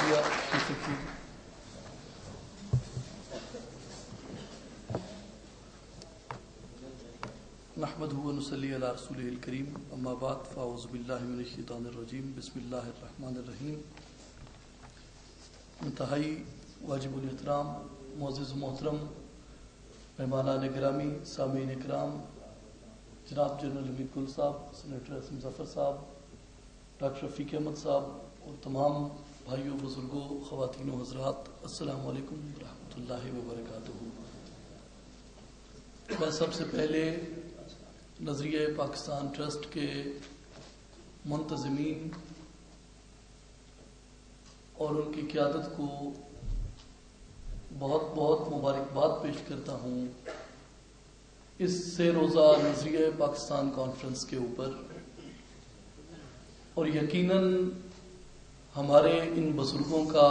شکریہ. نحمده ونصلي على رسوله الكريم اما بعد فاعوذ بالله من الشیطان الرجیم. بسم اللہ الرحمن الرحیم. انتہائی واجب الاحترام معزز محترم مہمانان گرامی، سامعین اکرام، جناب جنرل حمید گل صاحب، سینیٹر اسم ظفر صاحب، ڈاکٹر رفیق احمد صاحب اور تمام بھائیوں، بزرگوں، خواتین و حضرات، السلام علیکم ورحمۃ اللہ وبرکاتہ. میں سب سے پہلے نظریہ پاکستان ٹرسٹ کے منتظمین اور ان کی قیادت کو بہت بہت مبارکباد پیش کرتا ہوں اس سے روزہ نظریہ پاکستان کانفرنس کے اوپر. اور یقیناً ہمارے ان بزرگوں کا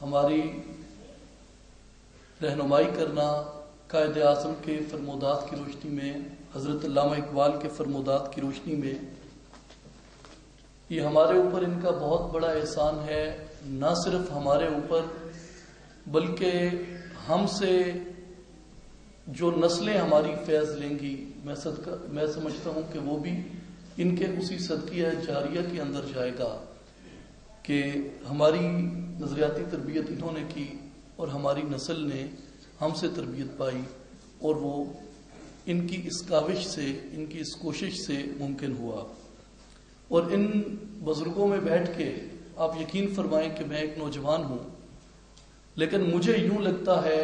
ہماری رہنمائی کرنا قائد اعظم کے فرمودات کی روشنی میں، حضرت علامہ اقبال کے فرمودات کی روشنی میں، یہ ہمارے اوپر ان کا بہت بڑا احسان ہے. نہ صرف ہمارے اوپر بلکہ ہم سے جو نسلیں ہماری فیض لیں گی، میں سمجھتا ہوں کہ وہ بھی ان کے اسی صدقہ جاریہ کے اندر جائے گا کہ ہماری نظریاتی تربیت انہوں نے کی اور ہماری نسل نے ہم سے تربیت پائی، اور وہ ان کی اس کاوش سے، ان کی اس کوشش سے ممکن ہوا. اور ان بزرگوں میں بیٹھ کے آپ یقین فرمائیں کہ میں ایک نوجوان ہوں، لیکن مجھے یوں لگتا ہے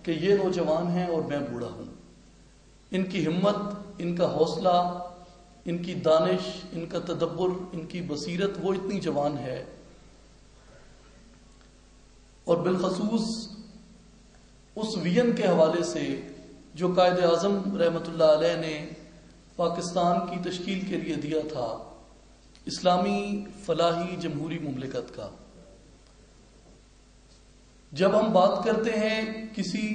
کہ یہ نوجوان ہیں اور میں بوڑھا ہوں. ان کی ہمت، ان کا حوصلہ، ان کی دانش، ان کا تدبر، ان کی بصیرت وہ اتنی جوان ہے. اور بالخصوص اس ویژن کے حوالے سے جو قائد اعظم رحمۃ اللہ علیہ نے پاکستان کی تشکیل کے لیے دیا تھا، اسلامی فلاحی جمہوری مملکت کا. جب ہم بات کرتے ہیں کسی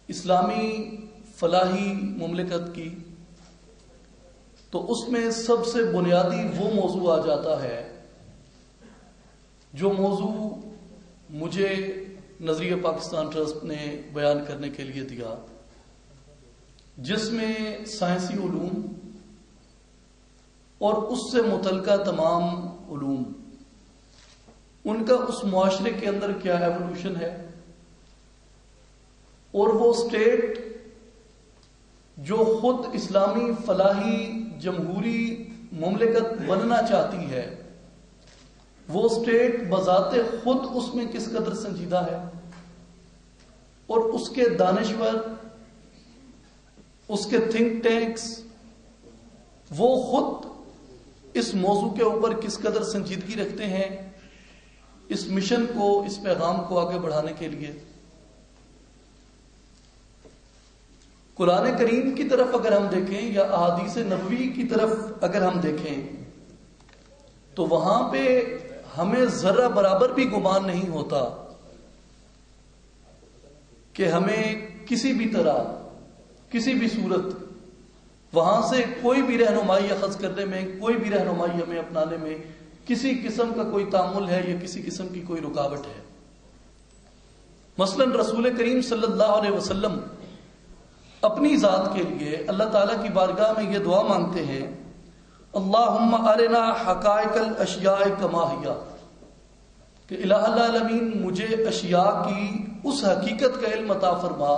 اسلامی فلاحی مملکت کی تو اس میں سب سے بنیادی وہ موضوع آ جاتا ہے جو موضوع مجھے نظریہ پاکستان ٹرسٹ نے بیان کرنے کے لیے دیا، جس میں سائنسی علوم اور اس سے متعلقہ تمام علوم، ان کا اس معاشرے کے اندر کیا ایوولوشن ہے، اور وہ اسٹیٹ جو خود اسلامی فلاحی جمہوری مملکت بننا چاہتی ہے، وہ اسٹیٹ بذات خود اس میں کس قدر سنجیدہ ہے، اور اس کے دانشور، اس کے تھنک ٹینکس، وہ خود اس موضوع کے اوپر کس قدر سنجیدگی رکھتے ہیں اس مشن کو، اس پیغام کو آگے بڑھانے کے لیے. قرآن کریم کی طرف اگر ہم دیکھیں یا احادیث نبوی کی طرف اگر ہم دیکھیں تو وہاں پہ ہمیں ذرہ برابر بھی گمان نہیں ہوتا کہ ہمیں کسی بھی طرح، کسی بھی صورت وہاں سے کوئی بھی رہنمائی اخذ کرنے میں، کوئی بھی رہنمائی ہمیں اپنانے میں کسی قسم کا کوئی تعامل ہے یا کسی قسم کی کوئی رکاوٹ ہے. مثلا رسول کریم صلی اللہ علیہ وسلم اپنی ذات کے لیے اللہ تعالیٰ کی بارگاہ میں یہ دعا مانگتے ہیں، اللہم ارنا حقائق الاشیاء کما ہی، کہ الہ العالمین مجھے اشیاء کی اس حقیقت کا علم عطا فرما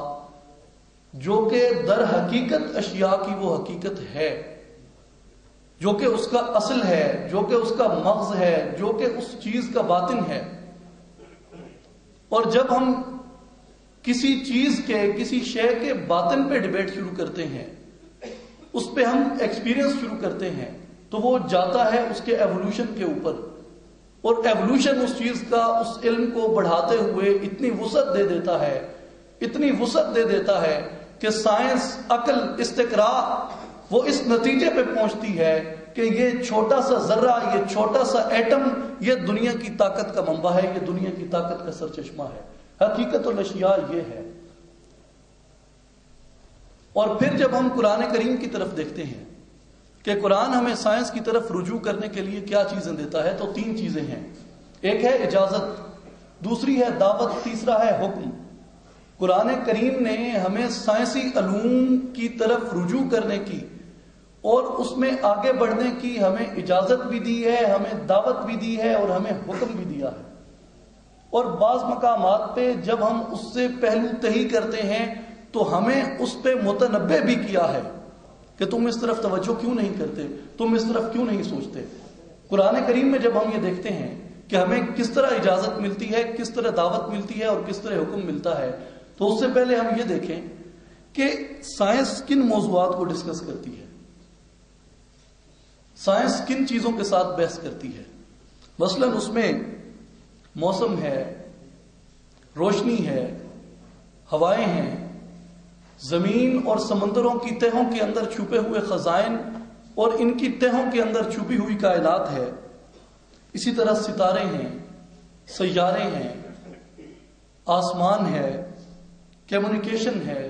جو کہ در حقیقت اشیاء کی وہ حقیقت ہے، جو کہ اس کا اصل ہے، جو کہ اس کا مغز ہے، جو کہ اس چیز کا باطن ہے. اور جب ہم کسی چیز کے، کسی شے کے باطن پہ ڈیبیٹ شروع کرتے ہیں، اس پہ ہم ایکسپیرینس شروع کرتے ہیں، تو وہ جاتا ہے اس کے ایوولوشن کے اوپر، اور ایوولوشن اس چیز کا، اس علم کو بڑھاتے ہوئے اتنی وسعت دے دیتا ہے، اتنی وسعت دے دیتا ہے کہ سائنس، عقل، استقراء وہ اس نتیجے پہ پہنچتی ہے کہ یہ چھوٹا سا ذرہ، یہ چھوٹا سا ایٹم، یہ دنیا کی طاقت کا منبع ہے، یہ دنیا کی طاقت کا سرچشمہ ہے. حقیقت الاشیاء یہ ہے. اور پھر جب ہم قرآن کریم کی طرف دیکھتے ہیں کہ قرآن ہمیں سائنس کی طرف رجوع کرنے کے لیے کیا چیزیں دیتا ہے، تو 3 چیزیں ہیں. ایک ہے اجازت، دوسری ہے دعوت، تیسرا ہے حکم۔ قرآن کریم نے ہمیں سائنسی علوم کی طرف رجوع کرنے کی اور اس میں آگے بڑھنے کی ہمیں اجازت بھی دی ہے، ہمیں دعوت بھی دی ہے اور ہمیں حکم بھی دیا ہے۔ اور بعض مقامات پہ جب ہم اس سے پہلو تہی کرتے ہیں تو ہمیں اس پہ متنبہ بھی کیا ہے کہ تم اس طرف توجہ کیوں نہیں کرتے، تم اس طرف کیوں نہیں سوچتے۔ قرآن کریم میں جب ہم یہ دیکھتے ہیں کہ ہمیں کس طرح اجازت ملتی ہے، کس طرح دعوت ملتی ہے اور کس طرح حکم ملتا ہے، تو اس سے پہلے ہم یہ دیکھیں کہ سائنس کن موضوعات کو ڈسکس کرتی ہے، سائنس کن چیزوں کے ساتھ بحث کرتی ہے۔ مثلاً اس میں موسم ہے، روشنی ہے، ہوائیں ہیں، زمین اور سمندروں کی تہوں کے اندر چھپے ہوئے خزائن اور ان کی تہوں کے اندر چھپی ہوئی کائنات ہے، اسی طرح ستارے ہیں، سیارے ہیں، آسمان ہے، کمیونیکیشن ہے،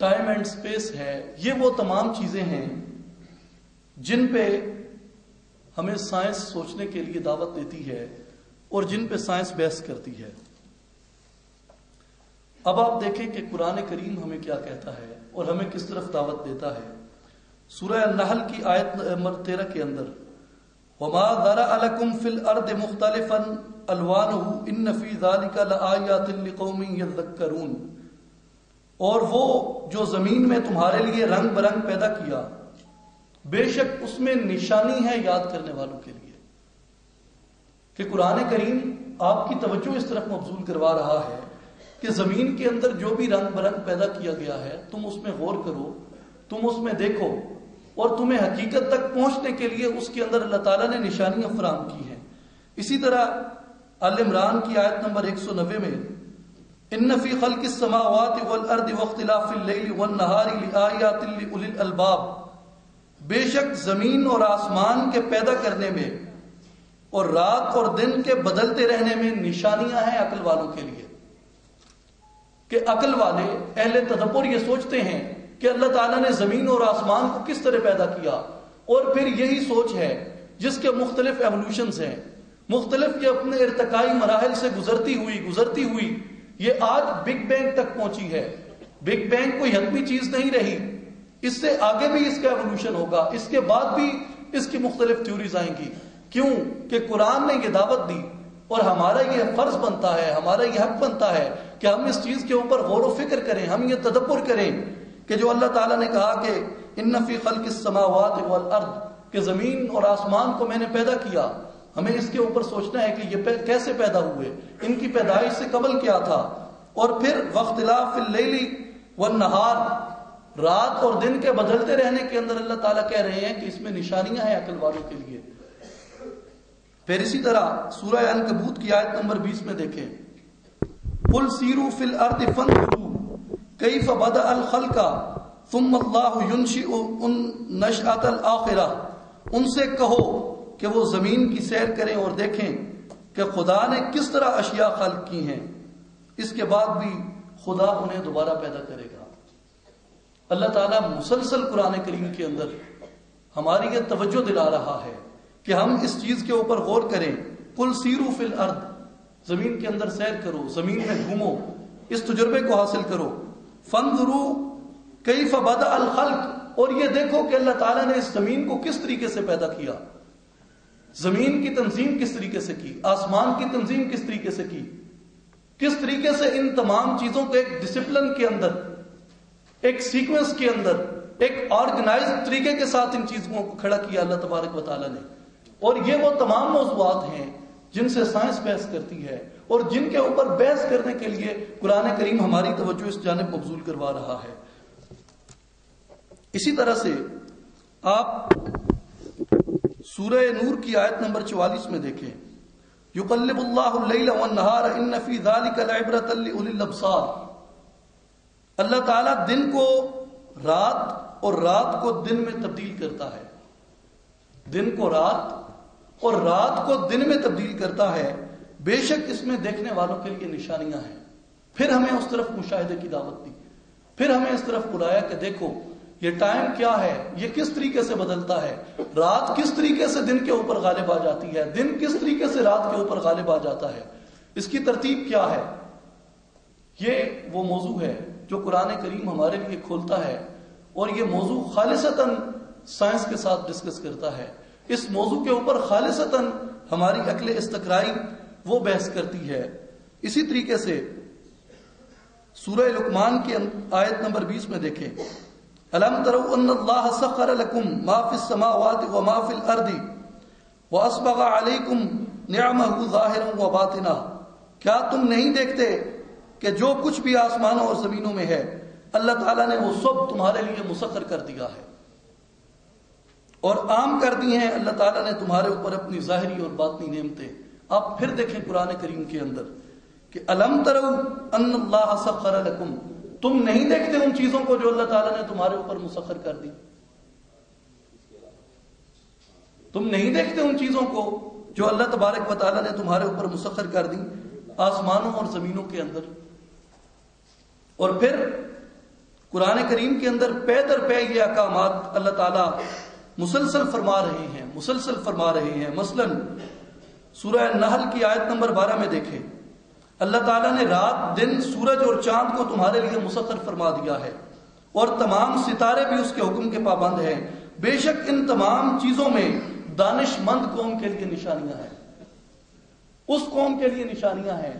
ٹائم اینڈ سپیس ہے۔ یہ وہ تمام چیزیں ہیں جن پہ ہمیں سائنس سوچنے کے لیے دعوت دیتی ہے اور جن پہ سائنس بحث کرتی ہے۔ اب آپ دیکھیں کہ قرآن کریم ہمیں کیا کہتا ہے اور ہمیں کس طرف دعوت دیتا ہے۔ سورہ النحل کی آیت نمبر 13 کے اندر وَمَا ذَرَأَ لَكُمْ فِي الْأَرْضِ مُخْتَلِفًا أَلْوَانُهُ إِنَّ فِي ذَلِكَ لَآيَاتٍ لِقَوْمٍ يَذَّكَّرُونَ، اور وہ جو زمین میں تمہارے لیے رنگ برنگ پیدا کیا، بے شک اس میں نشانی ہے یاد کرنے والوں کے لیے۔ کہ قرآن کریم آپ کی توجہ اس طرف مبذول کروا رہا ہے کہ زمین کے اندر جو بھی رنگ برنگ پیدا کیا گیا ہے تم اس میں غور کرو، تم اس میں دیکھو، اور تمہیں حقیقت تک پہنچنے کے لیے اس کے اندر اللہ تعالیٰ نے نشانیاں فراہم کی ہیں۔ اسی طرح آل عمران کی آیت نمبر 190 میں ان فی خلق السماوات والارض واختلاف اللیل والنہار لآیات لأولی الالباب، بے شک زمین اور آسمان کے پیدا کرنے میں اور رات اور دن کے بدلتے رہنے میں نشانیاں ہیں عقل والوں کے لیے۔ کہ عقل والے اہل تدبر یہ سوچتے ہیں کہ اللہ تعالیٰ نے زمین اور آسمان کو کس طرح پیدا کیا، اور پھر یہی سوچ ہے جس کے مختلف ایوولوشنز ہیں، مختلف یہ اپنے ارتقائی مراحل سے گزرتی ہوئی یہ آج بگ بینگ تک پہنچی ہے۔ بگ بینگ کوئی حتمی چیز نہیں رہی، اس سے آگے بھی اس کا ایوولوشن ہوگا، اس کے بعد بھی اس کی مختلف تھیوریز آئیں گی۔ کیوں کہ قرآن نے یہ دعوت دی اور ہمارا یہ فرض بنتا ہے، ہمارا یہ حق بنتا ہے کہ ہم اس چیز کے اوپر غور و فکر کریں، ہم یہ تدبر کریں کہ جو اللہ تعالیٰ نے کہا کہ ان فی خلق السماوات والارض، کہ زمین اور آسمان کو میں نے پیدا کیا، ہمیں اس کے اوپر سوچنا ہے کہ یہ کیسے پیدا ہوئے، ان کی پیدائش سے قبل کیا تھا۔ اور پھر واختلاف اللیل والنہار، رات اور دن کے بدلتے رہنے کے اندر اللہ تعالیٰ کہہ رہے ہیں کہ اس میں نشانیاں ہیں عقل والوں کے لیے۔ پھر اسی طرح سورہ عنکبوت کی آیت نمبر 20 میں دیکھیں قُلْ سِیرُوا فِی الْأَرْضِ فَانظُرُوا کَیْفَ بَدَأَ الْخَلْقَ ثُمَّ اللَّهُ يُنْشِئُ نَشْأَةَ الْآخِرَةِ، ان سے کہو کہ وہ زمین کی سیر کریں اور دیکھیں کہ خدا نے کس طرح اشیاء خلق کی ہیں، اس کے بعد بھی خدا انہیں دوبارہ پیدا کرے گا۔ اللہ تعالیٰ مسلسل قرآن کریم کے اندر ہماری یہ توجہ دلا رہا ہے کہ ہم اس چیز کے اوپر غور کریں۔ قُلْ سِیرُوا فِی الْأَرْضِ، زمین کے اندر سیر کرو، زمین میں گھومو، اس تجربے کو حاصل کرو۔ فَانظُرُوا کَیْفَ بَدَأَ الْخَلْقَ، اور یہ دیکھو کہ اللہ تعالیٰ نے اس زمین کو کس طریقے سے پیدا کیا، زمین کی تنظیم کس طریقے سے کی، آسمان کی تنظیم کس طریقے سے کی، کس طریقے سے ان تمام چیزوں کو ایک ڈسپلن کے اندر، ایک سیکوینس کے اندر، ایک آرگنائز طریقے کے ساتھ ان چیزوں کو کھڑا کیا اللہ تبارک و تعالیٰ نے۔ اور یہ وہ تمام موضوعات ہیں جن سے سائنس بحث کرتی ہے اور جن کے اوپر بحث کرنے کے لیے قرآن کریم ہماری توجہ اس جانب مبذول کروا رہا ہے۔ اسی طرح سے آپ سورہ نور کی آیت نمبر 44 میں دیکھیں یقلب اللہ اللیل والنہار ان فی ذلک لعبرۃ لأولی الابصار، اللہ تعالیٰ دن کو رات اور رات کو دن میں تبدیل کرتا ہے، دن کو رات اور رات کو دن میں تبدیل کرتا ہے، بے شک اس میں دیکھنے والوں کے لیے نشانیاں ہیں۔ پھر ہمیں اس طرف مشاہدے کی دعوت دی، پھر ہمیں اس طرف بلایا کہ دیکھو یہ ٹائم کیا ہے، یہ کس طریقے سے بدلتا ہے، رات کس طریقے سے دن کے اوپر غالب آ جاتی ہے، دن کس طریقے سے رات کے اوپر غالب آ جاتا ہے، اس کی ترتیب کیا ہے، یہ وہ موضوع ہے جو قرآن کریم ہمارے لیے کھولتا ہے، اور یہ موضوع خالصتاً سائنس کے ساتھ ڈسکس کرتا ہے. اس موضوع کے اوپر خالصتاً ہماری عقل استقرائی وہ بحث کرتی ہے. اسی طریقے سے سورہ لقمان کی آیت نمبر 20 میں دیکھیں، الم تروا ان اللہ سخر لکم ما فی السماوات وما فی الارض واسبغ علیکم نعمہ ظاہرا وباطنہ، کیا تم نہیں دیکھتے کہ جو کچھ بھی آسمانوں اور زمینوں میں ہے اللہ تعالیٰ نے وہ سب تمہارے لیے مسخر کر دیا ہے، اور عام کر دی ہیں اللہ تعالیٰ نے تمہارے اوپر اپنی ظاہری اور باطنی نعمتیں. آپ پھر دیکھیں قرآن کریم کے اندر کہ الم تروا ان اللہ سخر لکم، تم نہیں دیکھتے ان چیزوں کو جو اللہ تعالیٰ نے تمہارے اوپر مسخر کر دی، تم نہیں دیکھتے ان چیزوں کو جو اللہ تبارک و تعالیٰ نے تمہارے اوپر مسخر کر دی آسمانوں اور زمینوں کے اندر. اور پھر قرآن کریم کے اندر پے در پے یہ احکامات اللہ تعالیٰ مسلسل فرما رہے ہیں. مثلا سورہ نحل کی آیت نمبر 12 میں دیکھیں، اللہ تعالیٰ نے رات دن سورج اور چاند کو تمہارے لیے مسخر فرما دیا ہے، اور تمام ستارے بھی اس کے حکم کے پابند ہیں، بے شک ان تمام چیزوں میں دانش مند قوم کے لیے نشانیاں ہیں، اس قوم کے لیے نشانیاں ہیں.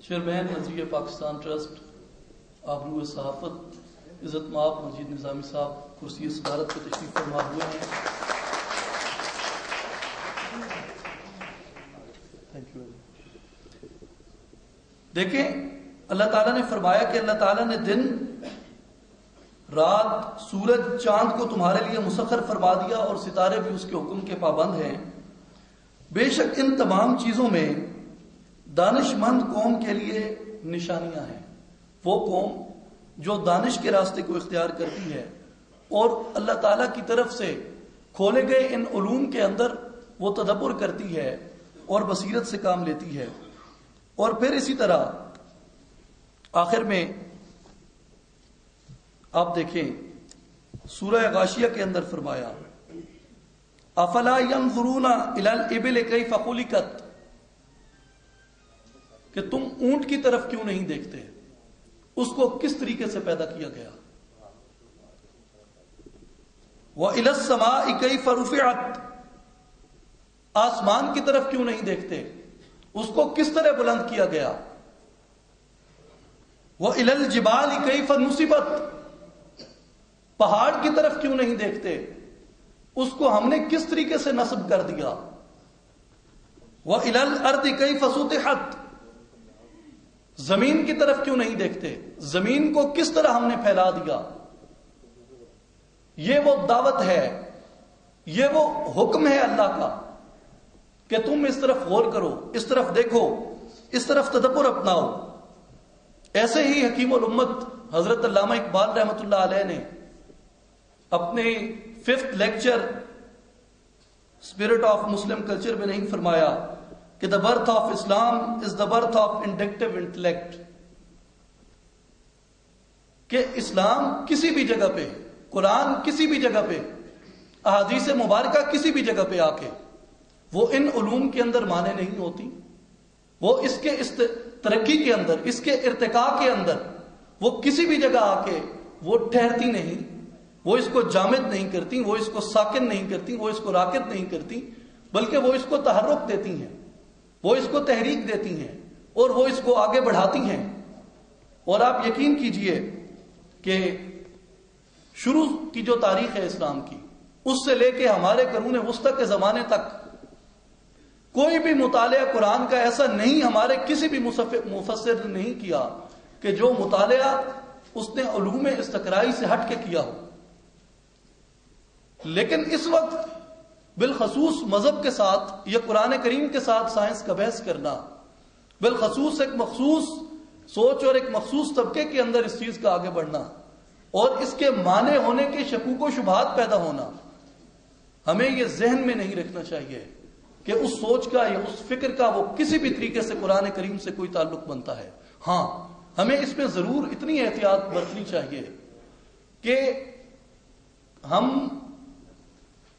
چیئرمین نظریہ پاکستان ٹرسٹ آبرو صحافت عزت مآب مجید نظامی صاحب کرسی صدارت پہ تشریف فرما ہوئے ہیں. دیکھیں اللہ تعالیٰ نے فرمایا کہ اللہ تعالیٰ نے دن رات سورج چاند کو تمہارے لیے مسخر فرما دیا اور ستارے بھی اس کے حکم کے پابند ہیں، بے شک ان تمام چیزوں میں دانش مند قوم کے لیے نشانیاں ہیں. وہ قوم جو دانش کے راستے کو اختیار کرتی ہے اور اللہ تعالیٰ کی طرف سے کھولے گئے ان علوم کے اندر وہ تدبر کرتی ہے اور بصیرت سے کام لیتی ہے. اور پھر اسی طرح آخر میں آپ دیکھیں سورہ غاشیہ کے اندر فرمایا افلا ينظرون الى الابل كيف خلقت، کہ تم اونٹ کی طرف کیوں نہیں دیکھتے، اس کو کس طریقے سے پیدا کیا گیا. وَإِلَى السَّمَاءِ كَيْفَ رُفِعَتْ، آسمان کی طرف کیوں نہیں دیکھتے، اس کو کس طرح بلند کیا گیا. وَإِلَى الْجِبَالِ كَيْفَ نُصِبَتْ، پہاڑ کی طرف کیوں نہیں دیکھتے، اس کو ہم نے کس طریقے سے نصب کر دیا. وَإِلَى الْأَرْضِ كَيْفَ سُطِحَتْ، زمین کی طرف کیوں نہیں دیکھتے، زمین کو کس طرح ہم نے پھیلا دیا. یہ وہ دعوت ہے، یہ وہ حکم ہے اللہ کا کہ تم اس طرف غور کرو، اس طرف دیکھو، اس طرف تدبر اپناؤ. ایسے ہی حکیم الامت حضرت علامہ اقبال رحمۃ اللہ علیہ نے اپنے 5th lecture spirit of Muslim culture میں نہیں فرمایا کہ the birth of Islam is the birth of inductive intellect، کہ اسلام کسی بھی جگہ پہ، قرآن کسی بھی جگہ پہ، احادیث مبارکہ کسی بھی جگہ پہ آ کے وہ ان علوم کے اندر مانے نہیں ہوتی، وہ اس کے ترقی کے اندر، اس کے ارتقاء کے اندر وہ کسی بھی جگہ آ کے وہ ٹھہرتی نہیں، وہ اس کو جامد نہیں کرتی، وہ اس کو ساکن نہیں کرتی، وہ اس کو راکد نہیں کرتی، بلکہ وہ اس کو تحرک دیتی ہیں، وہ اس کو تحریک دیتی ہیں اور وہ اس کو آگے بڑھاتی ہیں. اور آپ یقین کیجئے کہ شروع کی جو تاریخ ہے اسلام کی، اس سے لے کے ہمارے قرون وسطی کے زمانے تک کوئی بھی مطالعہ قرآن کا ایسا نہیں ہمارے کسی بھی مفسر نے نہیں کیا کہ جو مطالعہ اس نے علوم استقرائی سے ہٹ کے کیا ہو. لیکن اس وقت بالخصوص مذہب کے ساتھ یا قرآن کریم کے ساتھ سائنس کا بحث کرنا، بالخصوص ایک مخصوص سوچ اور ایک مخصوص طبقے کے اندر اس چیز کا آگے بڑھنا اور اس کے مانع ہونے کے شکوک و شبہات پیدا ہونا، ہمیں یہ ذہن میں نہیں رکھنا چاہیے کہ اس سوچ کا یا اس فکر کا وہ کسی بھی طریقے سے قرآن کریم سے کوئی تعلق بنتا ہے۔ ہاں، ہمیں اس میں ضرور اتنی احتیاط برتنی چاہیے کہ ہم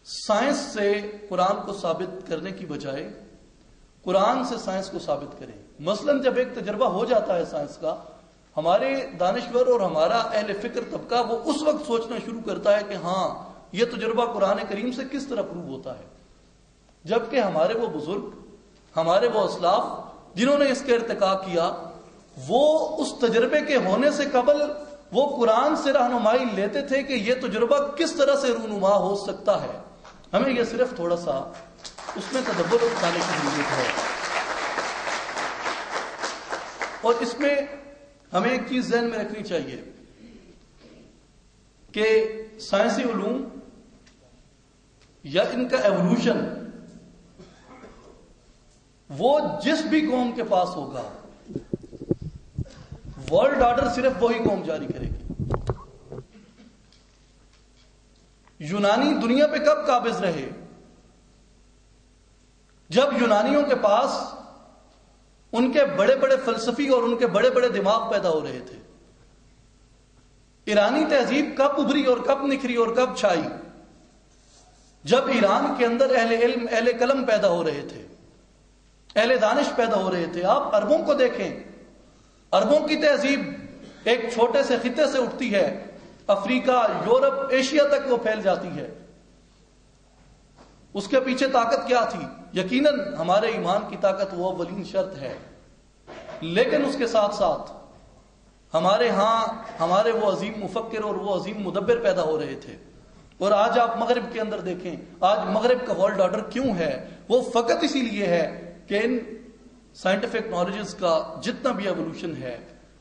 سائنس سے قرآن کو ثابت کرنے کی بجائے قرآن سے سائنس کو ثابت کریں۔ مثلا جب ایک تجربہ ہو جاتا ہے سائنس کا، ہمارے دانشور اور ہمارا اہل فکر طبقہ وہ اس وقت سوچنا شروع کرتا ہے کہ ہاں یہ تجربہ قرآن کریم سے کس طرح پروو ہوتا ہے، جبکہ ہمارے وہ بزرگ، ہمارے وہ اسلاف جنہوں نے اس کا ارتقا کیا، وہ اس تجربے کے ہونے سے قبل وہ قرآن سے رہنمائی لیتے تھے کہ یہ تجربہ کس طرح سے رونما ہو سکتا ہے۔ ہمیں یہ صرف تھوڑا سا اس میں تدبر اٹھانے کی ضرورت ہے، اور اس میں ہمیں ایک چیز ذہن میں رکھنی چاہیے کہ سائنسی علوم یا ان کا ایوولوشن وہ جس بھی قوم کے پاس ہوگا، ورلڈ آرڈر صرف وہی قوم جاری کرے گی۔ یونانی دنیا پہ کب قابض رہے؟ جب یونانیوں کے پاس ان کے بڑے بڑے فلسفی اور ان کے بڑے بڑے دماغ پیدا ہو رہے تھے۔ ایرانی تہذیب کب ابھری اور کب نکھری اور کب چھائی؟ جب ایران کے اندر اہل علم، اہل قلم پیدا ہو رہے تھے، اہل دانش پیدا ہو رہے تھے۔ آپ عربوں کو دیکھیں، عربوں کی تہذیب ایک چھوٹے سے خطے سے اٹھتی ہے، افریقہ، یورپ، ایشیا تک وہ پھیل جاتی ہے۔ اس کے پیچھے طاقت کیا تھی؟ یقیناً ہمارے ایمان کی طاقت وہ اولین شرط ہے، لیکن اس کے ساتھ ساتھ ہمارے ہاں ہمارے وہ عظیم مفکر اور وہ عظیم مدبر پیدا ہو رہے تھے۔ اور آج آپ مغرب کے اندر دیکھیں، آج مغرب کا ورلڈ آرڈر کیوں ہے؟ وہ فقط اسی لیے ہے کہ ان سائنٹیفک نالجز کا جتنا بھی ایوولوشن ہے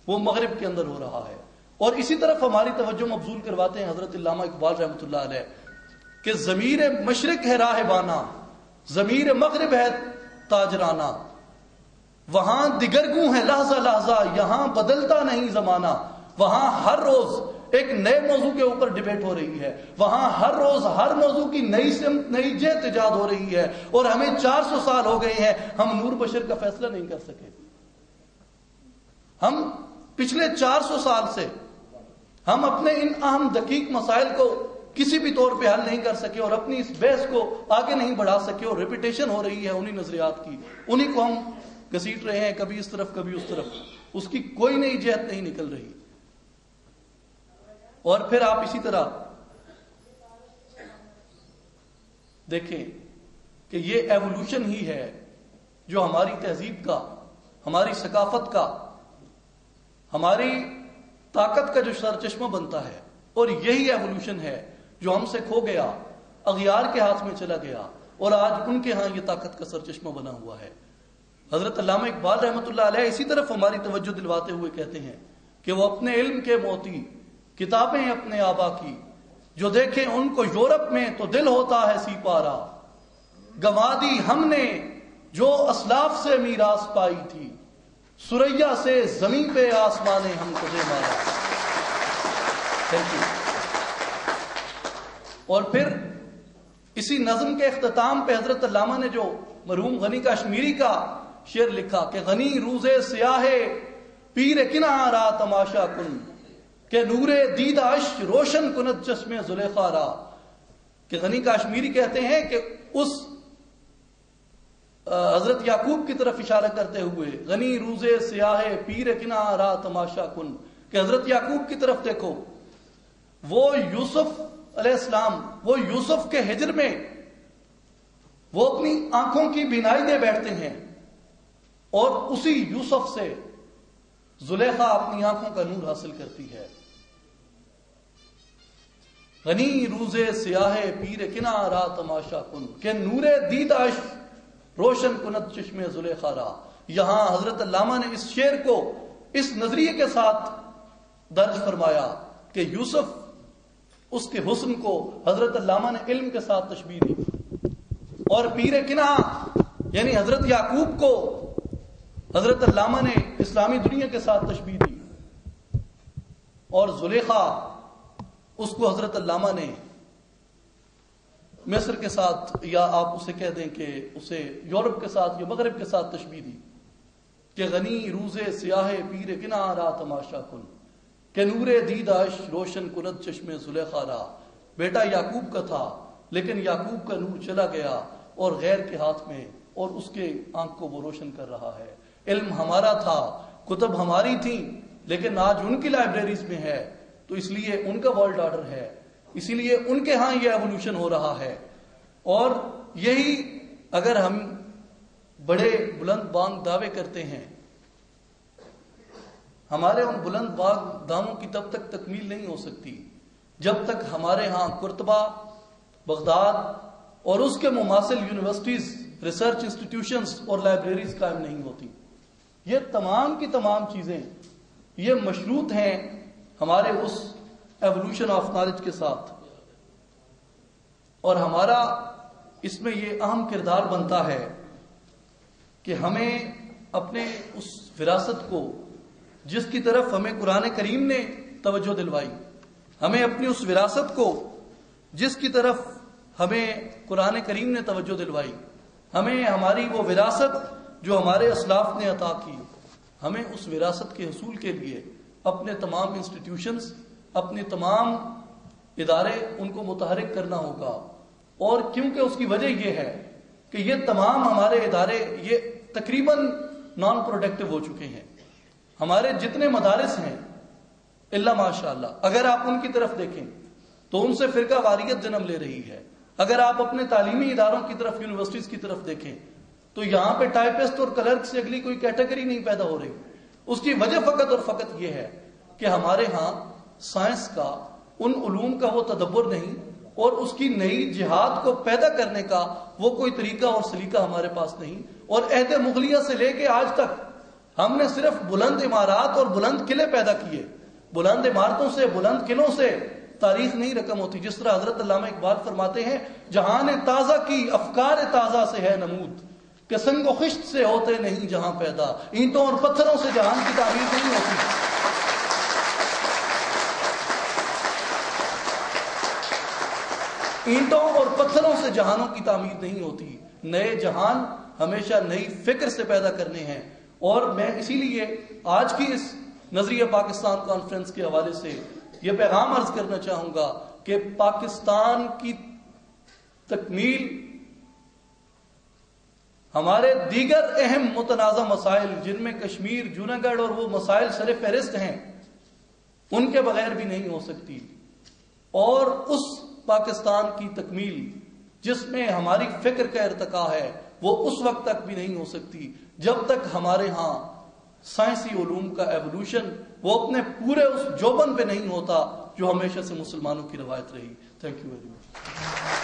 وہ مغرب کے اندر ہو رہا ہے۔ اور اسی طرف ہماری توجہ مبذول کرواتے ہیں حضرت علامہ اقبال رحمۃ اللہ علیہ کہ ضمیر مشرق ہے راہبانہ، ضمیر مغرب ہے تاجرانہ، وہاں دگرگوں ہے لحظہ لحظہ، یہاں بدلتا نہیں زمانہ۔ وہاں ہر روز ایک نئے موضوع کے اوپر ڈیبیٹ ہو رہی ہے، وہاں ہر روز ہر موضوع کی نئی سمت، نئی جہت ایجاد ہو رہی ہے، اور ہمیں 400 سال ہو گئے ہیں ہم نور بشر کا فیصلہ نہیں کر سکے۔ ہم پچھلے 400 سال سے ہم اپنے ان اہم دقیق مسائل کو کسی بھی طور پہ حل نہیں کر سکے اور اپنی اس بحث کو آگے نہیں بڑھا سکے، اور ریپیٹیشن ہو رہی ہے انہی نظریات کی، انہی کو ہم گھسیٹ رہے ہیں، کبھی اس طرف کبھی اس طرف، اس کی کوئی نئی جہت نہیں نکل رہی۔ اور پھر آپ اسی طرح دیکھیں کہ یہ ایوولوشن ہی ہے جو ہماری تہذیب کا، ہماری ثقافت کا، ہماری طاقت کا جو سرچشمہ بنتا ہے، اور یہی ایوولوشن ہے جو ہم سے کھو گیا، اغیار کے ہاتھ میں چلا گیا، اور آج ان کے ہاں یہ طاقت کا سرچشمہ بنا ہوا ہے۔ حضرت علامہ اقبال رحمۃ اللہ علیہ اسی طرف ہماری توجہ دلواتے ہوئے کہتے ہیں کہ وہ اپنے علم کے موتی، کتابیں اپنے آبا کی، جو دیکھیں ان کو یورپ میں تو دل ہوتا ہے سی پارا، گنوا دی ہم نے جو اسلاف سے میراث پائی تھی، سریا سے زمین پہ آسمان ہم کو دے مارا۔ اور پھر اسی نظم کے اختتام پہ حضرت علامہ نے جو مرحوم غنی کاشمیری کا شعر لکھا کہ غنی روزے سیاہ پیر کناں را تماشا کن، کہ نور دید عشق روشن کند چشم زلیخا را، کہ غنی کاشمیری کہتے ہیں کہ اس حضرت یعقوب کی طرف اشارہ کرتے ہوئے، غنی روزے سیاہ پیر کناں را تماشا کن، کہ حضرت یعقوب کی طرف دیکھو، وہ یوسف علیہ السلام، وہ یوسف کے ہجر میں وہ اپنی آنکھوں کی بینائی دے بیٹھتے ہیں، اور اسی یوسف سے زلیخا اپنی آنکھوں کا نور حاصل کرتی ہے۔ غنی روزے سیاہ پیر کنا را تماشا کن، کہ نور دید عشق روشن کند چشم زلیخا را۔ یہاں حضرت علامہ نے اس شعر کو اس نظریے کے ساتھ درج فرمایا کہ یوسف، اس کے حسن کو حضرت علامہ نے علم کے ساتھ تشبیہ دی، اور پیر کنا یعنی حضرت یعقوب کو حضرت علامہ نے اسلامی دنیا کے ساتھ تشبیہ دی، اور زلیخا اس کو حضرت علامہ نے مصر کے ساتھ، یا آپ اسے کہہ دیں کہ اسے یورپ کے ساتھ یا مغرب کے ساتھ تشبیہ دی کہ غنی روزے سیاہ پیر کنارا تماشا کن کہ نور دیداش روشن کند چشم زلیخا را. بیٹا یعقوب کا تھا لیکن یعقوب کا نور چلا گیا اور غیر کے ہاتھ میں، اور اس کے آنکھ کو وہ روشن کر رہا ہے. علم ہمارا تھا، کتب ہماری تھیں، لیکن آج ان کی لائبریریز میں ہے، تو اس لیے ان کا ورلڈ آرڈر ہے، اسی لیے ان کے ہاں یہ ایوولوشن ہو رہا ہے. اور یہی اگر ہم بڑے بلند بانگ دعوے کرتے ہیں، ہمارے ان بلند بانگ داموں کی تب تک تکمیل نہیں ہو سکتی جب تک ہمارے ہاں قرطبہ، بغداد اور اس کے مماثل یونیورسٹیز، ریسرچ انسٹیٹیوشنز اور لائبریریز قائم نہیں ہوتی. یہ تمام کی تمام چیزیں یہ مشروط ہیں ہمارے اس ایوولوشن آف نالج کے ساتھ، اور ہمارا اس میں یہ اہم کردار بنتا ہے کہ ہمیں اپنے اس وراثت کو، جس کی طرف ہمیں قرآن کریم نے توجہ دلوائی، ہمیں اپنی اس وراثت کو جس کی طرف ہمیں قرآن کریم نے توجہ دلوائی، ہمیں ہماری وہ وراثت جو ہمارے اسلاف نے عطا کی، ہمیں اس وراثت کے حصول کے لیے اپنے تمام انسٹیٹیوشنز، اپنے تمام ادارے، ان کو متحرک کرنا ہوگا. اور کیونکہ اس کی وجہ یہ ہے کہ یہ تمام ہمارے ادارے یہ تقریباً نان پروڈکٹیو ہو چکے ہیں. ہمارے جتنے مدارس ہیں اللہ ماشاء اللہ، اگر آپ ان کی طرف دیکھیں تو ان سے فرقہ واریت جنم لے رہی ہے. اگر آپ اپنے تعلیمی اداروں کی طرف، یونیورسٹیز کی طرف دیکھیں تو یہاں پہ ٹائپسٹ اور کلرک سے اگلی کوئی کیٹیگری نہیں پیدا ہو رہی. اس کی وجہ فقط اور فقط یہ ہے کہ ہمارے ہاں سائنس کا، ان علوم کا وہ تدبر نہیں، اور اس کی نئی جہاد کو پیدا کرنے کا وہ کوئی طریقہ اور سلیقہ ہمارے پاس نہیں. اور عہد مغلیہ سے لے کے آج تک ہم نے صرف بلند عمارات اور بلند قلعے پیدا کیے. بلند عمارتوں سے، بلند قلعوں سے تاریخ نہیں رقم ہوتی. جس طرح حضرت علامہ اقبال فرماتے ہیں، جہان تازہ کی افکار تازہ سے ہے نمود کہ سنگ و خشت سے ہوتے نہیں جہاں پیدا، اینٹوں اور پتھروں سے جہان کی تعمیر نہیں ہوتی. اینٹوں اور پتھروں سے جہانوں کی تعمیر نہیں ہوتی. نئے جہان ہمیشہ نئی فکر سے پیدا کرنے ہیں. اور میں اسی لیے آج کی اس نظریہ پاکستان کانفرنس کے حوالے سے یہ پیغام عرض کرنا چاہوں گا کہ پاکستان کی تکمیل ہمارے دیگر اہم متنازع مسائل، جن میں کشمیر، جوناگڑھ اور وہ مسائل سر فہرست ہیں، ان کے بغیر بھی نہیں ہو سکتی. اور اس پاکستان کی تکمیل جس میں ہماری فکر کا ارتقاء ہے، وہ اس وقت تک بھی نہیں ہو سکتی جب تک ہمارے ہاں سائنسی علوم کا ایوولوشن وہ اپنے پورے اس جوبن پہ نہیں ہوتا جو ہمیشہ سے مسلمانوں کی روایت رہی. Thank you very much.